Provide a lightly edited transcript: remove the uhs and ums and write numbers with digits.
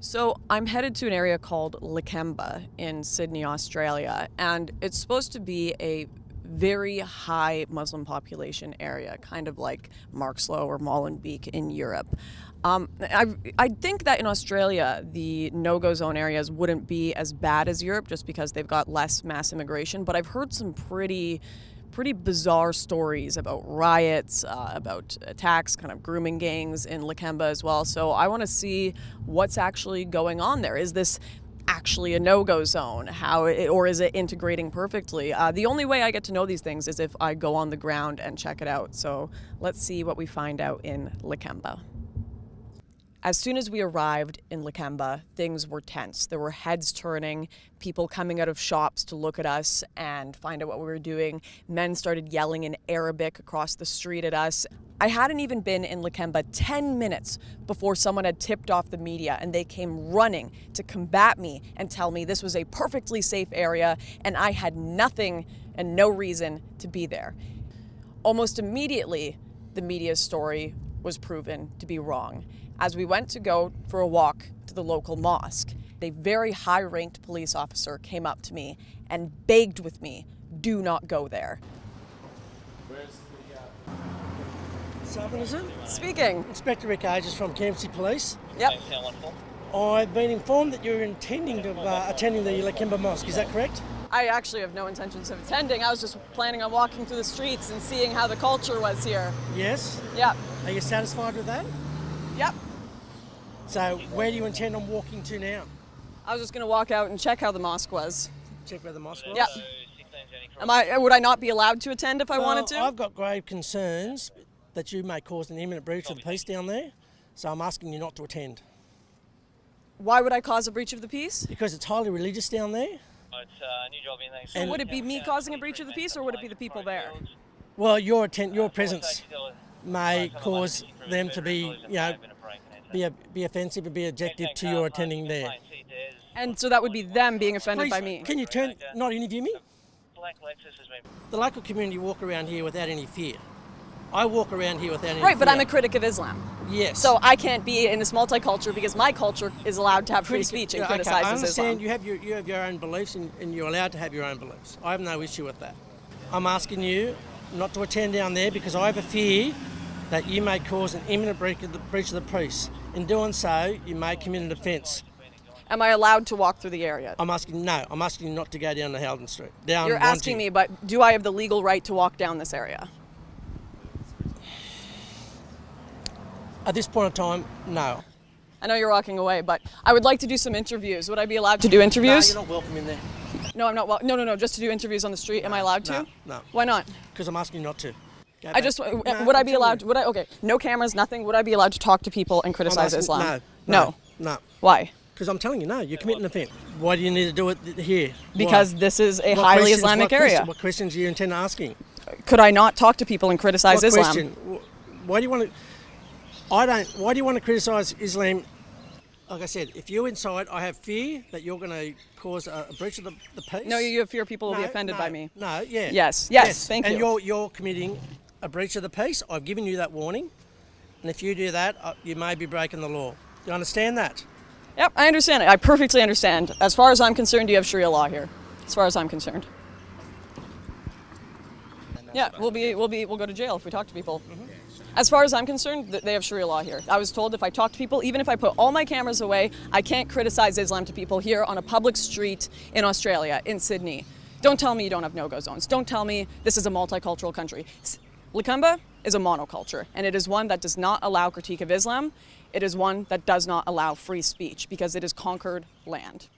So I'm headed to an area called Lakemba in Sydney, Australia, and it's supposed to be a very high Muslim population area, kind of like Markslow or Molenbeek in Europe. I think that in Australia, the no-go zone areas wouldn't be as bad as Europe just because they've got less mass immigration, but I've heard some pretty bizarre stories about riots, about attacks, kind of grooming gangs in Lakemba as well. So I want to see what's actually going on there. Is this actually a no-go zone? Or is it integrating perfectly? The only way I get to know these things is if I go on the ground and check it out. So let's see what we find out in Lakemba. As soon as we arrived in Lakemba, things were tense. There were heads turning, people coming out of shops to look at us and find out what we were doing. Men started yelling in Arabic across the street at us. I hadn't even been in Lakemba 10 minutes before someone had tipped off the media, and they came running to combat me and tell me this was a perfectly safe area and I had nothing and no reason to be there. Almost immediately, the media's story was proven to be wrong. As we went to go for a walk to the local mosque, a very high-ranked police officer came up to me and begged with me, do not go there. Where's the Southern, is it? Speaking. Inspector Rick Ages from Campsie Police. Yep. I've been informed that you're intending to attending the Lakemba Mosque, is that correct? I actually have no intentions of attending. I was just planning on walking through the streets and seeing how the culture was here. Yes? Yep. Are you satisfied with that? Yep. So where do you intend on walking to now? I was just going to walk out and check how the mosque was. Check where the mosque was? Yep. Would I not be allowed to attend if I wanted to? I've got grave concerns that you may cause an imminent breach of the peace down there, so I'm asking you not to attend. Why would I cause a breach of the peace? Because it's highly religious down there. So would it be me causing a breach of the peace, or would it be the people there? Well, your presence may cause them to be, be offensive and be objective to your attending there. And so that would be them being offended Please, by me. Can you not interview me? The local community walk around here without any fear. I walk around here without any fear. Right, but I'm a critic of Islam. Yes. So I can't be in this multicultural because my culture is allowed to have free speech and criticizes Islam. I understand you have your own beliefs and you're allowed to have your own beliefs. I have no issue with that. I'm asking you not to attend down there because I have a fear that you may cause an imminent breach of the peace. In doing so, you may commit an offence. Am I allowed to walk through the area? I'm asking you not to go down to Haldon Street. You're asking me, but do I have the legal right to walk down this area? At this point in time, no. I know you're walking away, but I would like to do some interviews. Would I be allowed to do interviews? No, you're not welcome in there. No, I'm not. No, just to do interviews on the street. Am I allowed to? No. Why not? Because I'm asking you not to. Would I be allowed to? Okay, no cameras, nothing. Would I be allowed to talk to people and criticize Islam? No. Why? Because I'm telling you, no, you're committing an offence. Why do you need to do it here? Because this is a highly Islamic area. What questions do you intend asking? Could I not talk to people and criticize Islam? Question? Why do you want to? Why do you want to criticise Islam? Like I said, if you're inside, I have fear that you're going to cause a breach of the peace. No, you have fear people will be offended by me. No, yeah. Yes, thank you. And you're committing a breach of the peace. I've given you that warning. And if you do that, you may be breaking the law. Do you understand that? Yep, I understand it. I perfectly understand. As far as I'm concerned, you have Sharia law here. As far as I'm concerned. Yeah, we'll go to jail if we talk to people. Mm-hmm. As far as I'm concerned, they have Sharia law here. I was told if I talk to people, even if I put all my cameras away, I can't criticize Islam to people here on a public street in Australia, in Sydney. Don't tell me you don't have no-go zones. Don't tell me this is a multicultural country. Lakemba is a monoculture, and it is one that does not allow critique of Islam. It is one that does not allow free speech because it is conquered land.